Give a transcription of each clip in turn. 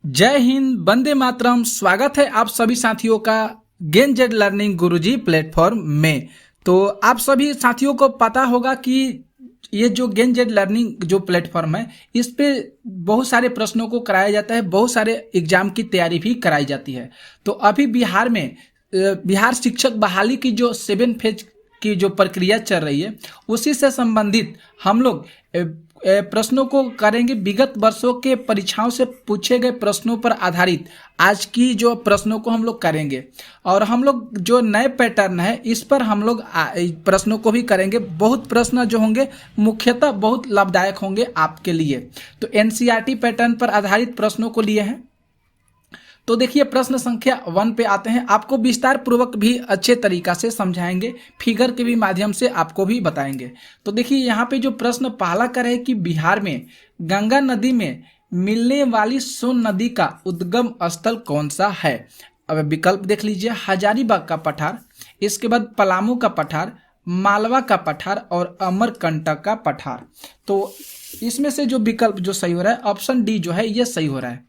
जय हिंद, वंदे मातरम। स्वागत है आप सभी साथियों का गेन जेड लर्निंग गुरुजी प्लेटफॉर्म में। तो आप सभी साथियों को पता होगा कि ये जो गेन जेड लर्निंग जो प्लेटफॉर्म है, इस पे बहुत सारे प्रश्नों को कराया जाता है, बहुत सारे एग्जाम की तैयारी भी कराई जाती है। तो अभी बिहार में बिहार शिक्षक बहाली की जो 7 फेज की जो प्रक्रिया चल रही है, उसी से संबंधित हम लोग प्रश्नों को करेंगे। विगत वर्षों के परीक्षाओं से पूछे गए प्रश्नों पर आधारित आज की जो प्रश्नों को हम लोग करेंगे, और हम लोग जो नए पैटर्न है इस पर हम लोग प्रश्नों को भी करेंगे। बहुत प्रश्न जो होंगे मुख्यतः बहुत लाभदायक होंगे आपके लिए। तो एनसीईआरटी पैटर्न पर आधारित प्रश्नों को लिए हैं। तो देखिए, प्रश्न संख्या 1 पे आते हैं। आपको विस्तार पूर्वक भी अच्छे तरीका से समझाएंगे, फिगर के भी माध्यम से आपको भी बताएंगे। तो देखिए, यहाँ पे जो प्रश्न पहला कर है कि बिहार में गंगा नदी में मिलने वाली सोन नदी का उद्गम स्थल कौन सा है। अब विकल्प देख लीजिए, हजारीबाग का पठार, इसके बाद पलामू का पठार, मालवा का पठार और अमरकंटक का पठार। तो इसमें से जो विकल्प जो सही हो रहा है, ऑप्शन डी जो है ये सही हो रहा है।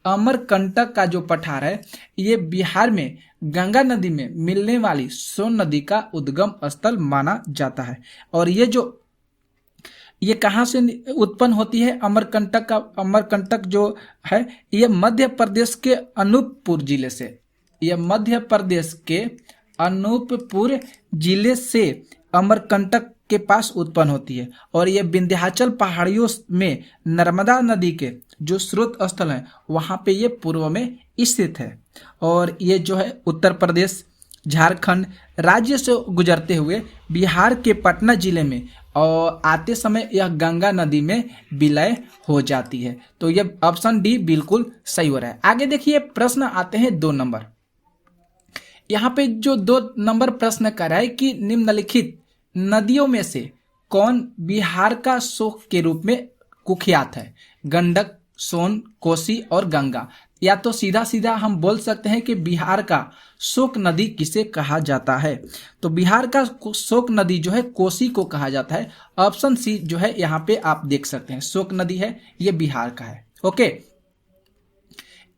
अमरकंटक का जो पठार है ये बिहार में गंगा नदी में मिलने वाली सोन नदी का उद्गम स्थल माना जाता है। और ये कहाँ से उत्पन्न होती है अमरकंटक जो है ये मध्य प्रदेश के अनूपपुर जिले से, ये मध्य प्रदेश के अनूपपुर जिले से अमरकंटक के पास उत्पन्न होती है। और ये विंध्याचल पहाड़ियों में नर्मदा नदी के जो स्रोत स्थल है वहाँ पे ये पूर्व में स्थित है। और ये जो है उत्तर प्रदेश झारखंड राज्य से गुजरते हुए बिहार के पटना जिले में और आते समय यह गंगा नदी में विलय हो जाती है। तो ये ऑप्शन डी बिल्कुल सही हो रहा है। आगे देखिए, प्रश्न आते हैं 2 नंबर। यहाँ पे जो 2 नंबर प्रश्न कर रहा है कि निम्नलिखित नदियों में से कौन बिहार का शोक के रूप में कुख्यात है। गंडक, सोन, कोसी और गंगा। या तो सीधा सीधा हम बोल सकते हैं कि बिहार का शोक नदी किसे कहा जाता है। तो बिहार का शोक नदी जो है कोसी को कहा जाता है। ऑप्शन सी जो है यहाँ पे आप देख सकते हैं, शोक नदी है ये बिहार का है। ओके,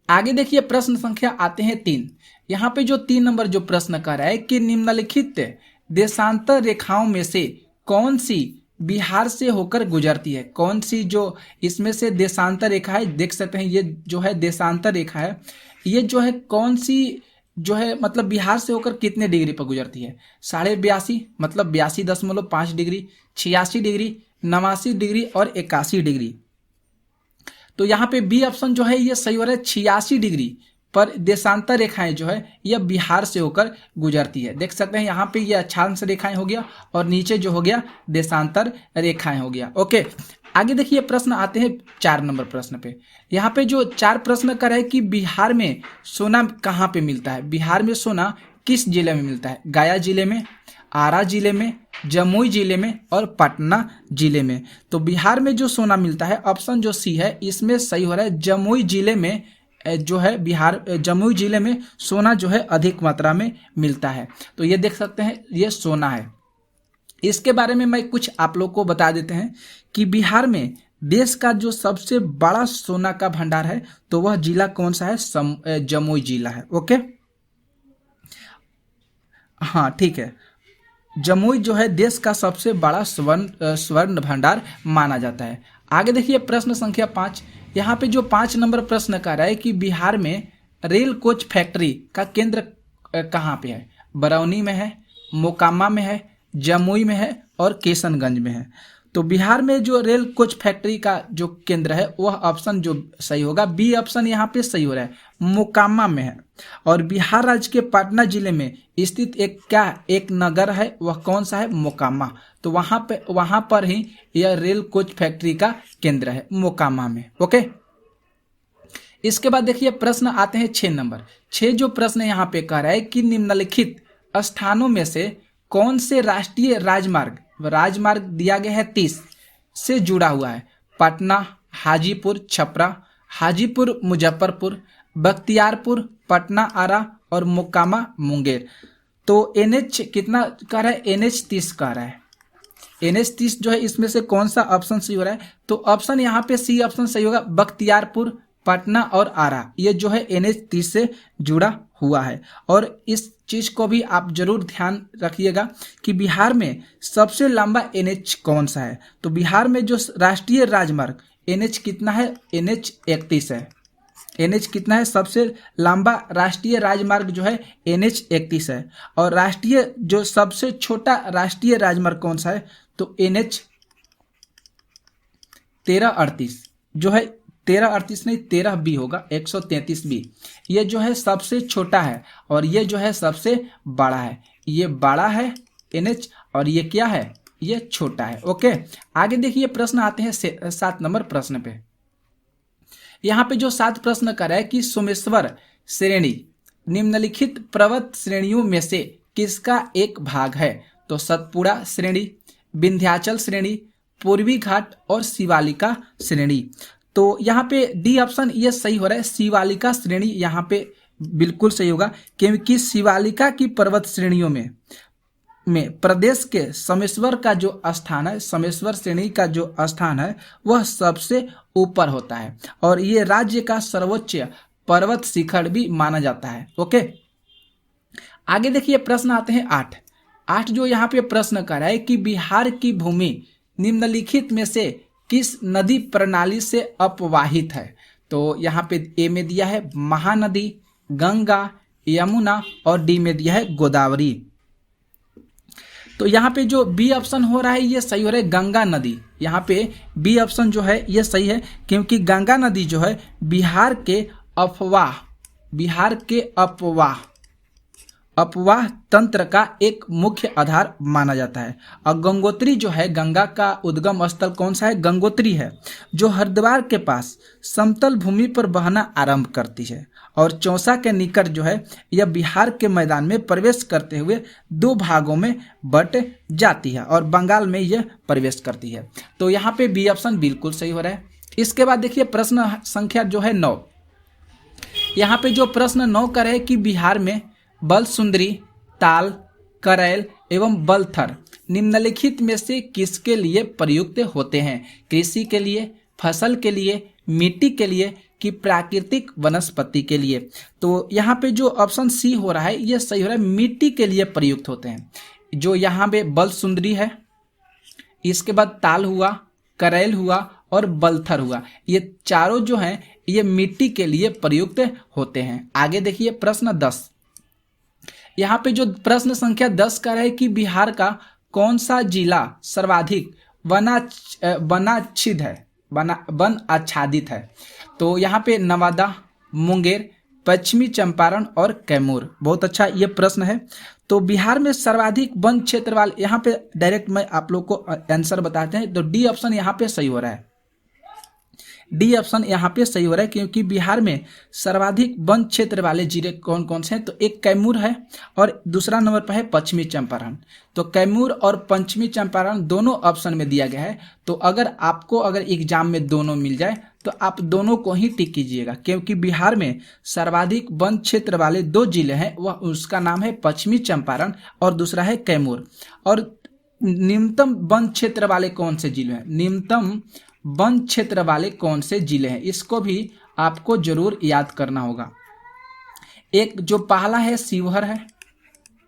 आगे देखिए, प्रश्न संख्या आते हैं 3। यहाँ पे जो 3 नंबर जो प्रश्न कर रहा है कि निम्नलिखित देशांतर रेखाओं में से कौन सी बिहार से होकर गुजरती है। कौन सी जो इसमें से देशांतर रेखा है, देख सकते हैं ये जो है देशांतर रेखा है, ये जो है कौन सी जो है मतलब बिहार से होकर कितने डिग्री पर गुजरती है। 82.5 मतलब 82.5 डिग्री, 86 डिग्री, 89 डिग्री और 81 डिग्री। तो यहाँ पे बी ऑप्शन जो है ये सही हो रहा है। 86 डिग्री पर देशांतर रेखाएं जो है यह बिहार से होकर गुजरती है। देख सकते हैं यहाँ पे ये अक्षांश रेखाएं हो गया और नीचे जो हो गया देशांतर रेखाएं हो गया। ओके, आगे देखिए, प्रश्न आते हैं 4 नंबर प्रश्न पे। यहाँ पे जो 4 प्रश्न कर है कि बिहार में सोना कहाँ पे मिलता है। बिहार में सोना किस जिले में मिलता है। गया जिले में, आरा जिले में, जमुई जिले में और पटना जिले में। तो बिहार में जो सोना मिलता है, ऑप्शन जो सी है इसमें सही हो रहा है। जमुई जिले में जो है बिहार जमुई जिले में सोना जो है अधिक मात्रा में मिलता है। तो ये देख सकते हैं ये सोना है। इसके बारे में मैं कुछ आप लोग को बता देते हैं कि बिहार में देश का जो सबसे बड़ा सोना का भंडार है तो वह जिला कौन सा है, जमुई जिला है। ओके, हाँ ठीक है, जमुई जो है देश का सबसे बड़ा स्वर्ण भंडार माना जाता है। आगे देखिए, प्रश्न संख्या 5। यहाँ पे जो 5 नंबर प्रश्न कर रहा है कि बिहार में रेल कोच फैक्ट्री का केंद्र कहाँ पे है। बरौनी में है, मोकामा में है, जमुई में है और किशनगंज में है। तो बिहार में जो रेल कोच फैक्ट्री का जो केंद्र है वह ऑप्शन जो सही होगा, बी ऑप्शन यहाँ पे सही हो रहा है, मोकामा में है। और बिहार राज्य के पटना जिले में स्थित एक नगर है, वह कौन सा है, मोकामा। तो वहां पर ही यह रेल कोच फैक्ट्री का केंद्र है, मोकामा में। ओके, इसके बाद देखिए, प्रश्न आते हैं 6 नंबर। 6 जो प्रश्न यहाँ पे कह रहा है कि निम्नलिखित स्थानों में से कौन से राष्ट्रीय राजमार्ग दिया गया है 30 से जुड़ा हुआ है। पटना, हाजीपुर, छपरा, हाजीपुर, मुजफ्फरपुर, बख्तियारपुर, पटना, आरा और मोकामा, मुंगेर। तो NH कितना कह रहा है, NH 30 कह रहा है। NH 30 जो है इसमें से कौन सा ऑप्शन सही हो रहा है। तो ऑप्शन यहाँ पे सी ऑप्शन सही होगा, बख्तियारपुर, पटना और आरा, ये जो है NH30 से जुड़ा हुआ है। और इस चीज को भी आप जरूर ध्यान रखिएगा कि बिहार में सबसे लंबा NH कौन सा है। तो बिहार में जो राष्ट्रीय राजमार्ग NH कितना है, NH31 है। NH कितना है, सबसे लंबा राष्ट्रीय राजमार्ग जो है NH31 है। और राष्ट्रीय जो सबसे छोटा राष्ट्रीय राजमार्ग कौन सा है, तो NH1338 जो है 1338 नहीं 13B होगा, 133B। ये जो है सबसे छोटा है और ये जो है सबसे बड़ा है। ये बड़ा है NH और ये क्या है, ये छोटा है। ओके, आगे देखिए प्रश्न आते हैं 7 नंबर प्रश्न पे। यहाँ पे जो 7 प्रश्न कर रहा है कि सोमेश्वर श्रेणी निम्नलिखित पर्वत श्रेणियों में से किसका एक भाग है। तो सतपुड़ा श्रेणी, विंध्याचल श्रेणी, पूर्वी घाट और शिवालिका श्रेणी। तो यहाँ पे डी ऑप्शन ये सही हो रहा है, शिवालिका श्रेणी यहाँ पे बिल्कुल सही होगा, क्योंकि शिवालिका की पर्वत श्रेणियों में प्रदेश के सोमेश्वर का जो स्थान है, सोमेश्वर श्रेणी का जो स्थान है वह सबसे ऊपर होता है और ये राज्य का सर्वोच्च पर्वत शिखर भी माना जाता है। ओके, आगे देखिए प्रश्न आते हैं 8 जो यहाँ पे प्रश्न कर रहा है कि बिहार की भूमि निम्नलिखित में से किस नदी प्रणाली से अपवाहित है। तो यहाँ पे ए में दिया है महानदी, गंगा, यमुना और डी में दिया है गोदावरी। तो यहाँ पे जो बी ऑप्शन हो रहा है ये सही हो रहा है, गंगा नदी। यहाँ पे बी ऑप्शन जो है ये सही है, क्योंकि गंगा नदी जो है बिहार के अपवाह तंत्र का एक मुख्य आधार माना जाता है। और गंगोत्री जो है, गंगा का उद्गम स्थल कौन सा है, गंगोत्री है, जो हरिद्वार के पास समतल भूमि पर बहना आरंभ करती है और चौसा के निकट जो है यह बिहार के मैदान में प्रवेश करते हुए 2 भागों में बट जाती है और बंगाल में यह प्रवेश करती है। तो यहाँ पे बी ऑप्शन बिल्कुल सही हो रहा है। इसके बाद देखिए प्रश्न संख्या जो है 9। यहाँ पे जो प्रश्न 9 कर है कि बिहार में बलसुंदरी, ताल, करैल एवं बलथर निम्नलिखित में से किसके लिए प्रयुक्त होते हैं। कृषि के लिए, फसल के लिए, मिट्टी के लिए कि प्राकृतिक वनस्पति के लिए। तो यहाँ पे जो ऑप्शन सी हो रहा है ये सही हो रहा है, मिट्टी के लिए प्रयुक्त होते हैं। जो यहाँ पे बलसुंदरी है, इसके बाद ताल हुआ, करैल हुआ और बलथर हुआ, ये चारों जो हैं ये मिट्टी के लिए प्रयुक्त होते हैं। आगे देखिए प्रश्न 10। यहाँ पे जो प्रश्न संख्या 10 का है कि बिहार का कौन सा जिला सर्वाधिक वन आच्छादित है। तो यहाँ पे नवादा, मुंगेर, पश्चिमी चंपारण और कैमूर। बहुत अच्छा ये प्रश्न है। तो बिहार में सर्वाधिक वन क्षेत्र वाले, यहाँ पे डायरेक्ट मैं आप लोग को आंसर बताते हैं। तो डी ऑप्शन यहाँ पे सही हो रहा है, डी ऑप्शन यहाँ पे सही हो रहा है, क्योंकि बिहार में सर्वाधिक वन क्षेत्र वाले जिले कौन कौन से हैं। तो एक कैमूर है और दूसरा नंबर पर है पश्चिमी चंपारण। तो कैमूर और पश्चिमी चंपारण दोनों ऑप्शन में दिया गया है। तो अगर आपको एग्जाम में दोनों मिल जाए तो आप दोनों को ही टिक कीजिएगा, क्योंकि बिहार में सर्वाधिक वन क्षेत्र वाले 2 जिले हैं, वह उसका नाम है पश्चिमी चंपारण और दूसरा है कैमूर। और निम्नतम वन क्षेत्र वाले कौन से जिले हैं, निम्नतम वन क्षेत्र वाले कौन से जिले हैं, इसको भी आपको जरूर याद करना होगा। एक जो पहला है शिवहर है,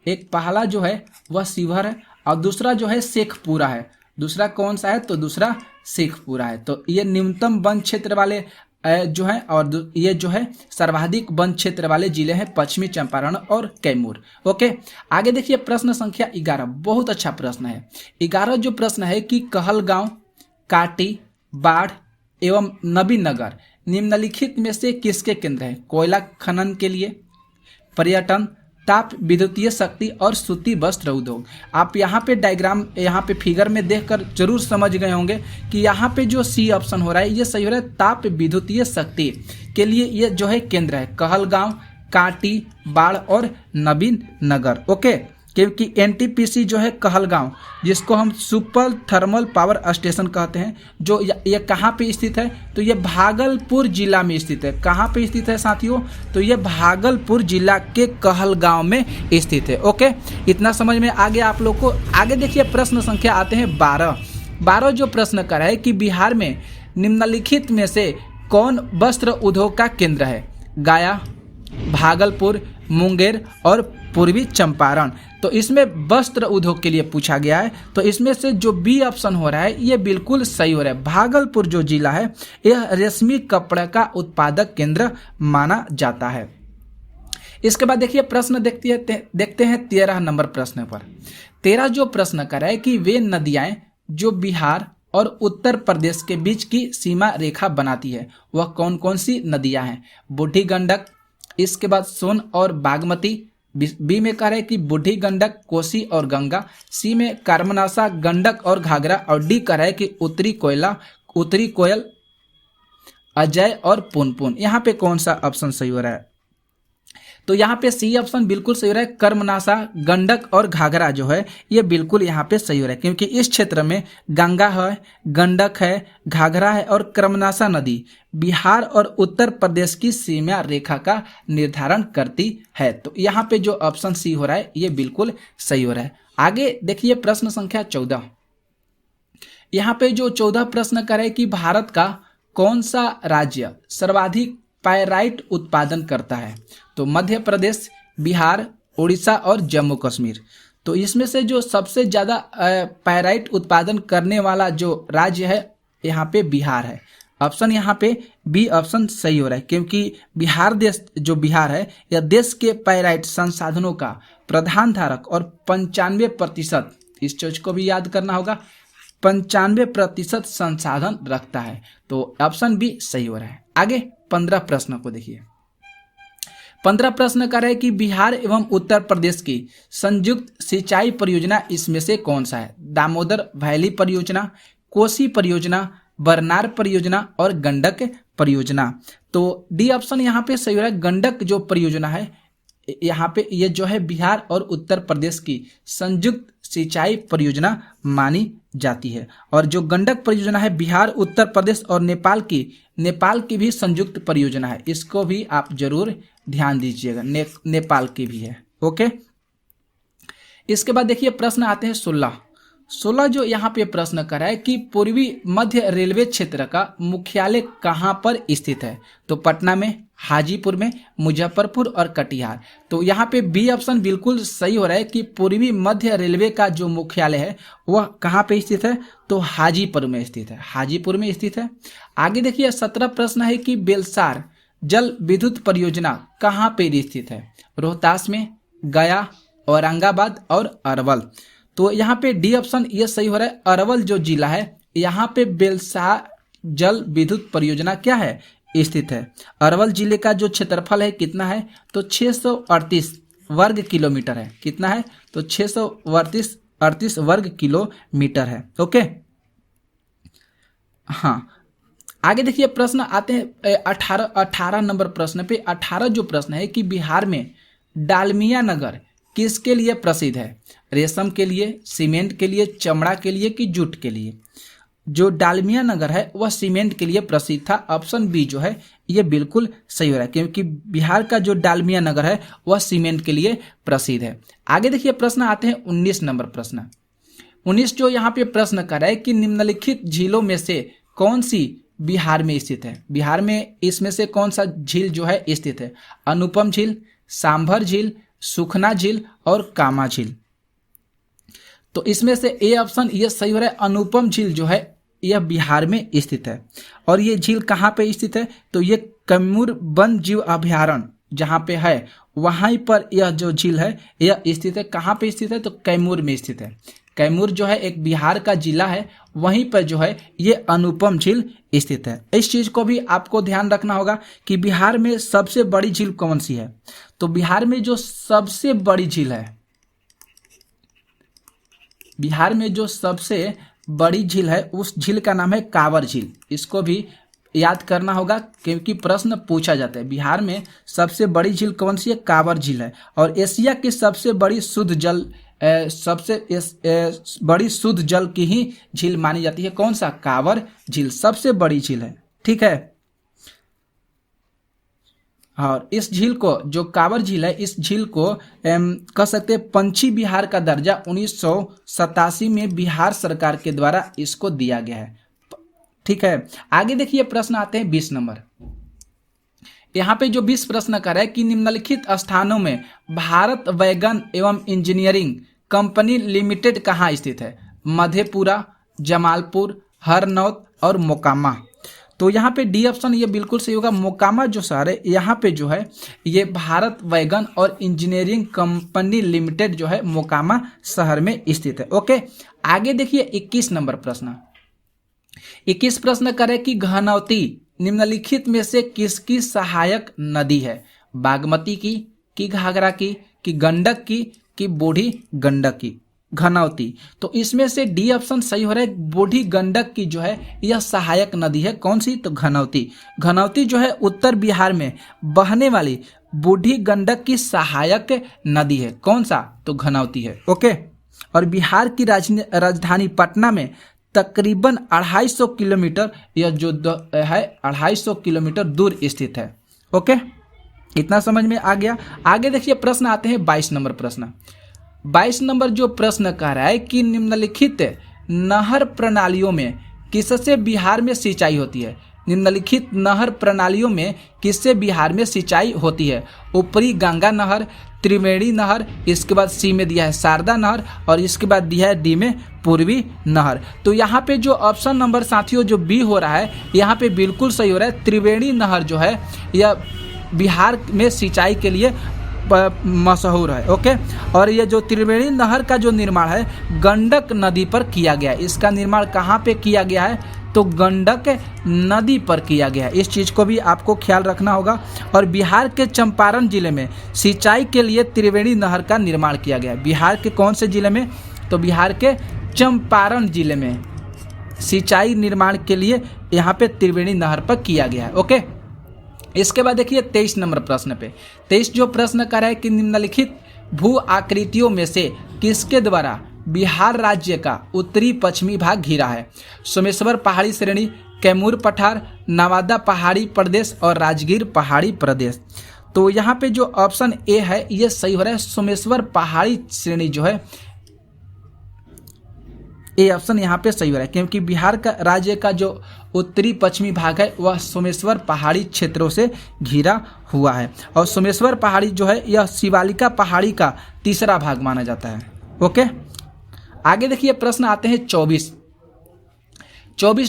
एक पहला जो है वह शिवहर है और दूसरा जो है शेखपुरा है। दूसरा कौन सा है, तो दूसरा शेखपुरा है। तो ये न्यूनतम वन क्षेत्र वाले जो है और ये जो है सर्वाधिक वन क्षेत्र वाले जिले हैं पश्चिमी चंपारण और कैमूर। ओके, आगे देखिए प्रश्न संख्या 11। बहुत अच्छा प्रश्न है। 11 जो प्रश्न है कि कहलगांव, काटी, बाढ़ एवं नबीनगर निम्नलिखित में से किसके केंद्र है। कोयला खनन के लिए, पर्यटन, ताप विद्युतीय शक्ति और सूती वस्त्र उद्योग। आप यहाँ पे डायग्राम, यहाँ पे फिगर में देखकर जरूर समझ गए होंगे कि यहाँ पे जो सी ऑप्शन हो रहा है ये सही हो रहा है, ताप विद्युतीय शक्ति के लिए ये जो है केंद्र है कहलगांव, काटी, बाढ़ और नबीनगर। ओके, क्योंकि एनटीपीसी जो है कहलगांव, जिसको हम सुपर थर्मल पावर स्टेशन कहते हैं, जो ये कहाँ पे स्थित है, तो ये भागलपुर जिला में स्थित है। कहाँ पे स्थित है साथियों, तो ये भागलपुर जिला के कहलगांव में स्थित है। ओके, इतना समझ में आ गया आप लोग को। आगे देखिए प्रश्न संख्या आते हैं 12 जो प्रश्न कर रहा है कि बिहार में निम्नलिखित में से कौन वस्त्र उद्योग का केंद्र है? गया, भागलपुर, मुंगेर और पूर्वी चंपारण। तो इसमें वस्त्र उद्योग के लिए पूछा गया है, तो इसमें से जो बी ऑप्शन हो रहा है ये बिल्कुल सही हो रहा है। भागलपुर जो जिला है यह रेशमी कपड़े का उत्पादक केंद्र माना जाता है। इसके बाद देखिए प्रश्न देखते हैं 13 नंबर प्रश्न पर। 13 जो प्रश्न कर रहा है कि वे नदियां जो बिहार और उत्तर प्रदेश के बीच की सीमा रेखा बनाती है वह कौन कौन सी नदियां हैं? बूढ़ी गंडक, इसके बाद सोन और बागमती, बी में कह रहे हैं कि बूढ़ी गंडक, कोसी और गंगा, सी में कर्मनासा, गंडक और घाघरा, और डी कह रहा है कि उत्तरी कोयल, अजय और पुनपुन। यहाँ पे कौन सा ऑप्शन सही हो रहा है? तो यहाँ पे सी ऑप्शन बिल्कुल सही हो रहा है। कर्मनासा, गंडक और घाघरा जो है ये बिल्कुल यहाँ पे सही हो रहा है, क्योंकि इस क्षेत्र में गंगा है, गंडक है, घाघरा है और कर्मनासा नदी बिहार और उत्तर प्रदेश की सीमा रेखा का निर्धारण करती है। तो यहाँ पे जो ऑप्शन सी हो रहा है ये बिल्कुल सही हो रहा है। आगे देखिए प्रश्न संख्या 14। यहाँ पे जो 14 प्रश्न करे कि भारत का कौन सा राज्य सर्वाधिक पायराइट उत्पादन करता है? तो मध्य प्रदेश, बिहार, उड़ीसा और जम्मू कश्मीर। तो इसमें से जो सबसे ज़्यादा पायराइट उत्पादन करने वाला जो राज्य है यहाँ पे बिहार है। ऑप्शन यहाँ पे बी ऑप्शन सही हो रहा है, क्योंकि बिहार है यह देश के पायराइट संसाधनों का प्रधान धारक और 95%, इस चीज को भी याद करना होगा, 95% संसाधन रखता है। तो ऑप्शन बी सही हो रहा है। आगे 15 प्रश्न को देखिए। 15 प्रश्न कर रहे हैं कि बिहार एवं उत्तर प्रदेश की संयुक्त सिंचाई परियोजना इसमें से कौन सा है? दामोदर वैली परियोजना, कोसी परियोजना, बरनार परियोजना और गंडक परियोजना। तो डी ऑप्शन यहाँ पे सही हो रहा है। गंडक जो परियोजना है यहाँ पे ये जो है बिहार और उत्तर प्रदेश की संयुक्त सिंचाई परियोजना मानी जाती है, और जो गंडक परियोजना है बिहार, उत्तर प्रदेश और नेपाल की भी संयुक्त परियोजना है। इसको भी आप जरूर ध्यान दीजिएगा, नेपाल की भी है। ओके, इसके बाद देखिए प्रश्न आते हैं 16 जो यहाँ पे प्रश्न कर रहा है कि पूर्वी मध्य रेलवे क्षेत्र का मुख्यालय कहाँ पर स्थित है? तो पटना में, हाजीपुर में, मुजफ्फरपुर और कटिहार। तो यहाँ पे बी ऑप्शन बिल्कुल सही हो रहा है कि पूर्वी मध्य रेलवे का जो मुख्यालय है वह कहाँ पे स्थित है? तो हाजीपुर में स्थित है, हाजीपुर में स्थित है। आगे देखिए 17 प्रश्न है कि बेलसार जल विद्युत परियोजना कहाँ पे स्थित है? रोहतास में, गया, औरंगाबाद और अरवल। तो यहाँ पे डी ऑप्शन ये सही हो रहा है। अरवल जो जिला है यहाँ पे बेलसार जल विद्युत परियोजना क्या है? स्थित है। अरवल जिले का जो क्षेत्रफल है कितना है? तो 638 वर्ग किलोमीटर है। कितना है? तो 638 वर्ग किलोमीटर है। ओके, हाँ। आगे देखिए प्रश्न आते हैं 18 नंबर प्रश्न पे। 18 जो प्रश्न है कि बिहार में डालमिया नगर किसके लिए प्रसिद्ध है? रेशम के लिए, सीमेंट के लिए, चमड़ा के लिए कि जूट के लिए? जो डालमिया नगर है वह सीमेंट के लिए प्रसिद्ध था। ऑप्शन बी जो है ये बिल्कुल सही हो रहा है, क्योंकि बिहार का जो डालमिया नगर है वह सीमेंट के लिए प्रसिद्ध है। आगे देखिए प्रश्न आते हैं 19 नंबर प्रश्न। 19 जो यहाँ पे प्रश्न कर रहा है कि निम्नलिखित झीलों में से कौन सी बिहार में स्थित है? बिहार में इसमें से कौन सा झील जो है स्थित है? अनुपम झील, सांभर झील, सुखना झील और कामा झील। तो इसमें से ए ऑप्शन ये सही हो रहा है। अनुपम झील जो है यह बिहार में स्थित है। और ये झील कहाँ पे स्थित है? तो ये कैमूर वन जीव अभयारण्य जहाँ पे है वहीं पर यह जो झील है यह स्थित है। कहाँ पे स्थित है? तो कैमूर में स्थित है। कैमूर जो है एक बिहार का जिला है, वहीं पर जो है ये अनुपम झील स्थित है। इस चीज को भी आपको ध्यान रखना होगा कि बिहार में सबसे बड़ी झील कौन सी है? तो बिहार में जो सबसे बड़ी झील है, बिहार में जो सबसे बड़ी झील है उस झील का नाम है कांवर झील। इसको भी याद करना होगा क्योंकि प्रश्न पूछा जाता है। बिहार में सबसे बड़ी झील कौन सी है? कांवर झील है। और एशिया की सबसे बड़ी शुद्ध जल की ही झील मानी जाती है। कौन सा? कांवर झील सबसे बड़ी झील है। ठीक है, और इस झील को जो कांवर झील है इस झील को कह सकते हैं पंछी बिहार का दर्जा 1987 में बिहार सरकार के द्वारा इसको दिया गया है। ठीक है। आगे देखिए प्रश्न आते हैं 20 नंबर। यहाँ पे जो 20 प्रश्न कर है कि निम्नलिखित स्थानों में भारत वैगन एवं इंजीनियरिंग कंपनी लिमिटेड कहाँ स्थित है? मधेपुरा, जमालपुर, हरनौत और मोकामा। तो यहाँ पे डी ऑप्शन ये बिल्कुल सही होगा। मोकामा जो शहर है यहाँ पे जो है ये भारत वैगन और इंजीनियरिंग कंपनी लिमिटेड जो है मोकामा शहर में स्थित है। ओके, आगे देखिए 21 नंबर प्रश्न। 21 प्रश्न करें कि घनौती निम्नलिखित में से किसकी सहायक नदी है? बागमती की, कि घाघरा की, कि गंडक की, कि बूढ़ी गंडक की? घनौती। तो इसमें से डी ऑप्शन सही हो रहा है। बूढ़ी गंडक की जो है यह सहायक नदी है। कौन सी? तो घनौती। घनौती जो है उत्तर बिहार में बहने वाली बूढ़ी गंडक की सहायक नदी है। कौन सा? तो घनौती है। ओके, और बिहार की राजधानी पटना में तकरीबन 250 किलोमीटर यह जो है 250 किलोमीटर दूर स्थित है। ओके, इतना समझ में आ गया। आगे देखिए प्रश्न आते हैं 22 नंबर प्रश्न। 22 नंबर जो प्रश्न कह रहा है कि निम्नलिखित नहर प्रणालियों में किससे बिहार में सिंचाई होती है? निम्नलिखित नहर प्रणालियों में किससे बिहार में सिंचाई होती है? ऊपरी गंगा नहर, त्रिवेणी नहर, इसके बाद सी में दिया है शारदा नहर और इसके बाद दिया है डी में पूर्वी नहर। तो यहाँ पे जो ऑप्शन नंबर साथियों जो बी हो रहा है यहाँ पे बिल्कुल सही हो रहा है। त्रिवेणी नहर जो है यह बिहार में सिंचाई के लिए मशहूर है। ओके, और ये जो त्रिवेणी नहर का जो निर्माण है गंडक नदी पर किया गया है। इसका निर्माण कहाँ पे किया गया है? तो गंडक नदी पर किया गया है। इस चीज़ को भी आपको ख्याल रखना होगा। और बिहार के चंपारण जिले में सिंचाई के लिए त्रिवेणी नहर का निर्माण किया गया है। बिहार के कौन से जिले में? तो बिहार के चंपारण जिले में सिंचाई निर्माण के लिए यहाँ पे त्रिवेणी नहर पर किया गया है। ओके, इसके बाद देखिए 23 नंबर प्रश्न पे। 23 जो प्रश्न कर रहा है कि निम्नलिखित भू आकृतियों में से किसके द्वारा बिहार राज्य का उत्तरी पश्चिमी भाग घिरा है? सोमेश्वर पहाड़ी श्रेणी, कैमूर पठार, नवादा पहाड़ी प्रदेश और राजगीर पहाड़ी प्रदेश। तो यहाँ पे जो ऑप्शन ए है ये सही हो रहा है। सोमेश्वर पहाड़ी श्रेणी जो है ए ऑप्शन यहाँ पे सही हो रहा है, क्योंकि बिहार का राज्य का जो उत्तरी पश्चिमी भाग है वह सोमेश्वर पहाड़ी क्षेत्रों से घिरा हुआ है। और सोमेश्वर पहाड़ी जो है यह शिवालिका पहाड़ी का तीसरा भाग माना जाता है। ओके, आगे देखिए प्रश्न आते हैं 24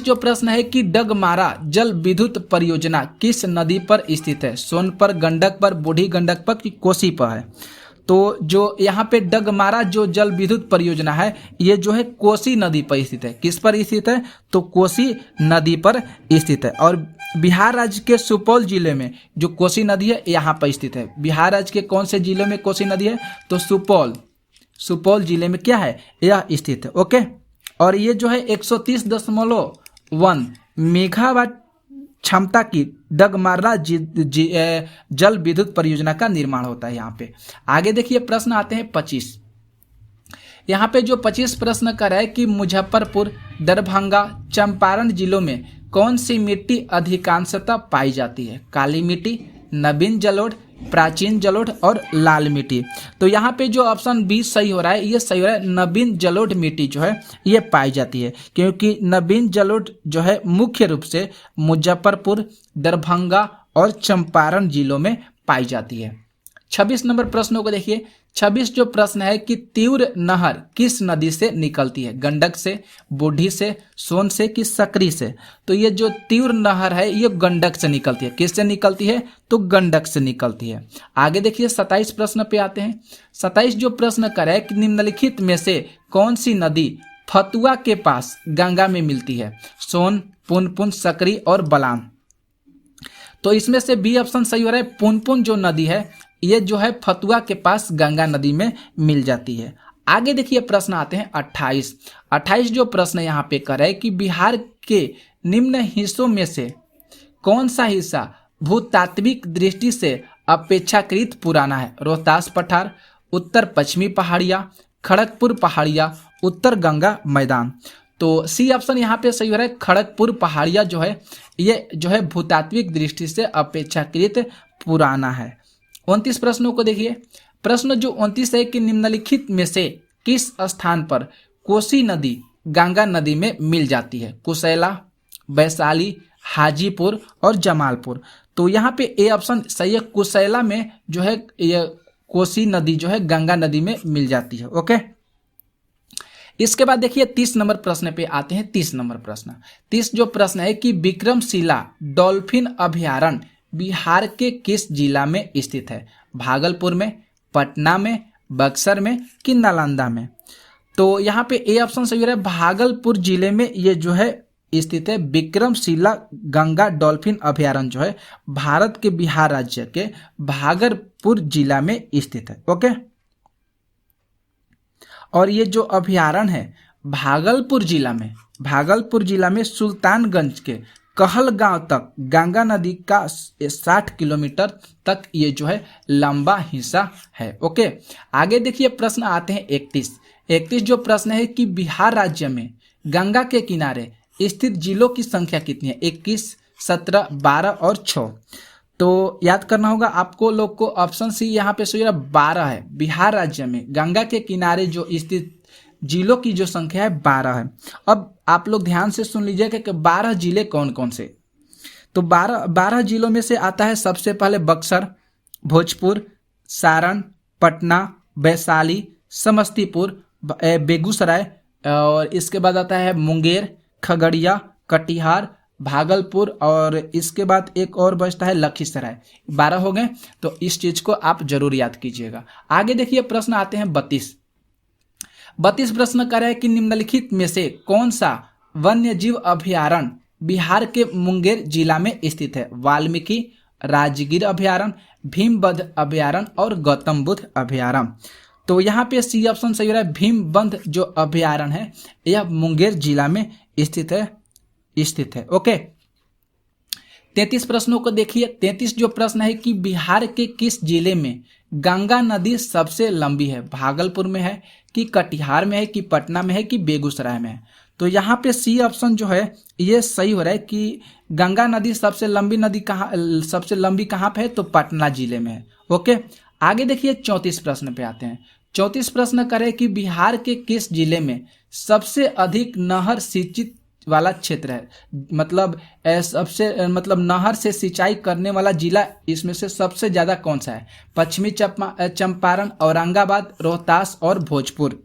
जो प्रश्न है कि डगमारा जल विद्युत परियोजना किस नदी पर स्थित है? सोन पर, गंडक पर, बूढ़ी गंडक पर, कि कोसी पर है? तो जो यहाँ पे डगमारा जो जल विद्युत परियोजना है ये जो है कोसी नदी पर स्थित है। किस पर स्थित है? तो कोसी नदी पर स्थित है। और बिहार राज्य के सुपौल जिले में जो कोसी नदी है यहाँ पर स्थित है। बिहार राज्य के कौन से जिले में कोसी नदी है? तो सुपौल जिले में क्या है? यह स्थित है। ओके, और ये जो है 130.1 मेगावाट क्षमता की डगमारा जल विद्युत परियोजना का निर्माण होता है यहाँ पे। आगे देखिए प्रश्न आते हैं 25। यहाँ पे जो 25 प्रश्न कर रहा है कि मुजफ्फरपुर, दरभंगा, चंपारण जिलों में कौन सी मिट्टी अधिकांशतः पाई जाती है? काली मिट्टी, नवीन जलोढ़, प्राचीन जलोढ़ और लाल मिट्टी। तो यहाँ पे जो ऑप्शन बी सही हो रहा है ये सही हो रहा है। नवीन जलोढ़ मिट्टी जो है ये पाई जाती है, क्योंकि नवीन जलोढ़ जो है मुख्य रूप से मुजफ्फरपुर, दरभंगा और चंपारण जिलों में पाई जाती है। 26 नंबर प्रश्नों को देखिए। 26 जो प्रश्न है कि तीव्र नहर किस नदी से निकलती है? गंडक से, बूढ़ी से, सोन से, कि सकरी से? तो ये जो तीव्र नहर है ये गंडक से निकलती है। किससे निकलती है? तो गंडक से निकलती है। आगे देखिए 27 प्रश्न पे आते हैं। 27 जो प्रश्न करे कि निम्नलिखित में से कौन सी नदी फतुआ के पास गंगा में मिलती है? सोन, पुनपुन, सकरी और बलान। तो इसमें से बी ऑप्शन सही हो रहा है। पुनपुन जो नदी है ये जो है फतुआ के पास गंगा नदी में मिल जाती है। आगे देखिए प्रश्न आते हैं 28 जो प्रश्न यहाँ पे कर रहे हैं कि बिहार के निम्न हिस्सों में से कौन सा हिस्सा भूतात्विक दृष्टि से अपेक्षाकृत पुराना है? रोहतास पठार, उत्तर पश्चिमी पहाड़ियाँ, खड़गपुर पहाड़ियाँ, उत्तर गंगा मैदान। तो सी ऑप्शन यहाँ पे सही हो रहा है। खड़गपुर पहाड़ियाँ जो है ये जो है भूतात्विक दृष्टि से अपेक्षाकृत पुराना है। 29 प्रश्नों को देखिए। प्रश्न जो 29 है कि निम्नलिखित में से किस स्थान पर कोसी नदी गंगा नदी में मिल जाती है? कुशैला, वैशाली, हाजीपुर और जमालपुर। तो यहाँ पे ए ऑप्शन सही है। कुशैला में जो है ये कोसी नदी जो है गंगा नदी में मिल जाती है। ओके, इसके बाद देखिए 30 नंबर प्रश्न पे आते हैं। 30 नंबर प्रश्न, 30 जो प्रश्न है कि विक्रमशिला डॉल्फिन अभयारण्य बिहार के किस जिला में स्थित है? भागलपुर में, पटना में, बक्सर में कि नालंदा में? तो यहाँ पे ए ऑप्शन सही हो रहा है, भागलपुर जिले में ये जो है स्थित है। विक्रमशिला गंगा डॉल्फिन अभयारण्य जो है भारत के बिहार राज्य के भागलपुर जिला में स्थित है। ओके, और ये जो अभयारण्य है भागलपुर जिला में सुल्तानगंज के कहलगांव तक गंगा नदी का 60 किलोमीटर तक ये जो है लंबा हिस्सा है। ओके, आगे देखिए प्रश्न आते हैं 31 जो प्रश्न है कि बिहार राज्य में गंगा के किनारे स्थित जिलों की संख्या कितनी है? 21, 17, 12 और 6। तो याद करना होगा आपको लोग को। ऑप्शन सी यहाँ पे सही 12 है। बिहार राज्य में गंगा के किनारे जो स्थित जिलों की जो संख्या है 12 है। अब आप लोग ध्यान से सुन लीजिएगा कि 12 जिले कौन कौन से। तो 12 जिलों में से आता है सबसे पहले बक्सर, भोजपुर, सारण, पटना, वैशाली, समस्तीपुर, बेगूसराय, और इसके बाद आता है मुंगेर, खगड़िया, कटिहार, भागलपुर, और इसके बाद एक और बचता है लखीसराय। 12 हो गए। तो इस चीज को आप जरूर याद कीजिएगा। आगे देखिए प्रश्न आते हैं 32 प्रश्न कर रहे हैं कि निम्नलिखित में से कौन सा वन्य जीव अभयारण्य बिहार के मुंगेर जिला में स्थित है? वाल्मीकि, राजगीर अभयारण्य, भीमबंध अभयारण्य और गौतम बुद्ध अभयारण्य। तो यहाँ पे सी ऑप्शन सही हो रहा है। भीमबंध जो अभयारण्य है यह मुंगेर जिला में स्थित है। ओके, 33 प्रश्नों को देखिए। 33 जो प्रश्न है कि बिहार के किस जिले में गंगा नदी सबसे लंबी है? भागलपुर में है कि कटिहार में है कि पटना में है कि बेगूसराय में है? तो यहाँ पे सी ऑप्शन जो है ये सही हो रहा है कि गंगा नदी सबसे लंबी कहाँ पे है? तो पटना जिले में है। ओके, आगे देखिए 34 प्रश्न पे आते हैं। 34 प्रश्न करें कि बिहार के किस जिले में सबसे अधिक नहर सिंचित वाला क्षेत्र है? मतलब नहर से सिंचाई करने वाला जिला इसमें से सबसे ज्यादा कौन सा है? पश्चिमी चंपारण, औरंगाबाद, रोहतास और भोजपुर।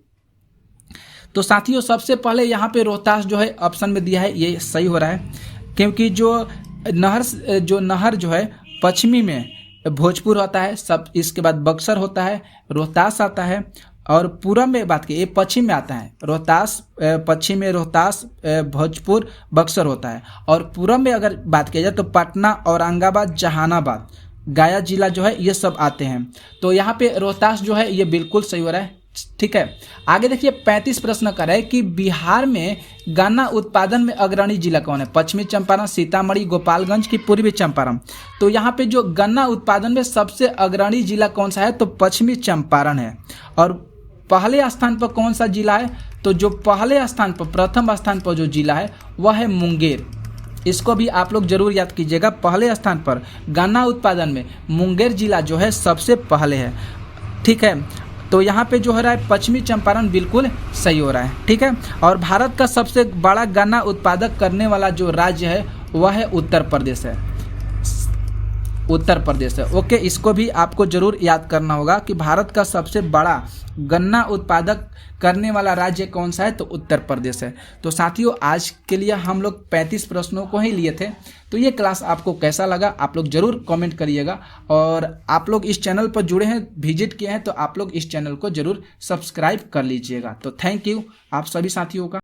तो साथियों सबसे पहले यहाँ पे रोहतास जो है ऑप्शन में दिया है, ये सही हो रहा है क्योंकि जो नहर जो है पश्चिमी में भोजपुर होता है, सब इसके बाद बक्सर होता है, रोहतास आता है, और पूरब में बात की ये पश्चिम में आता है रोहतास, पश्चिम में रोहतास, भोजपुर, बक्सर होता है, और पूरब में अगर बात की जाए तो पटना, औरंगाबाद, जहानाबाद, गया जिला जो है ये सब आते हैं। तो यहाँ पे रोहतास जो है ये बिल्कुल सही हो रहा है। ठीक है, आगे देखिए 35 प्रश्न कर रहा है कि बिहार में गन्ना उत्पादन में अग्रणी जिला कौन है? पश्चिमी चंपारण, सीतामढ़ी, गोपालगंज की पूर्वी चंपारण? तो यहाँ पे जो गन्ना उत्पादन में सबसे अग्रणी जिला कौन सा है? तो पश्चिमी चंपारण है। और पहले स्थान पर कौन सा जिला है? तो जो पहले स्थान पर, प्रथम स्थान पर जो जिला है वह है मुंगेर। इसको भी आप लोग जरूर याद कीजिएगा। पहले स्थान पर गन्ना उत्पादन में मुंगेर जिला जो है सबसे पहले है। ठीक है, तो यहाँ पे जो हो रहा है पश्चिमी चंपारण बिल्कुल सही हो रहा है। ठीक है, और भारत का सबसे बड़ा गन्ना उत्पादक करने वाला जो राज्य है वह है उत्तर प्रदेश है। ओके, इसको भी आपको जरूर याद करना होगा कि भारत का सबसे बड़ा गन्ना उत्पादक करने वाला राज्य कौन सा है? तो उत्तर प्रदेश है। तो साथियों आज के लिए हम लोग 35 प्रश्नों को ही लिए थे। तो ये क्लास आपको कैसा लगा आप लोग जरूर कमेंट करिएगा, और आप लोग इस चैनल पर जुड़े हैं, विजिट किए हैं, तो आप लोग इस चैनल को जरूर सब्सक्राइब कर लीजिएगा। तो थैंक यू आप सभी साथियों का।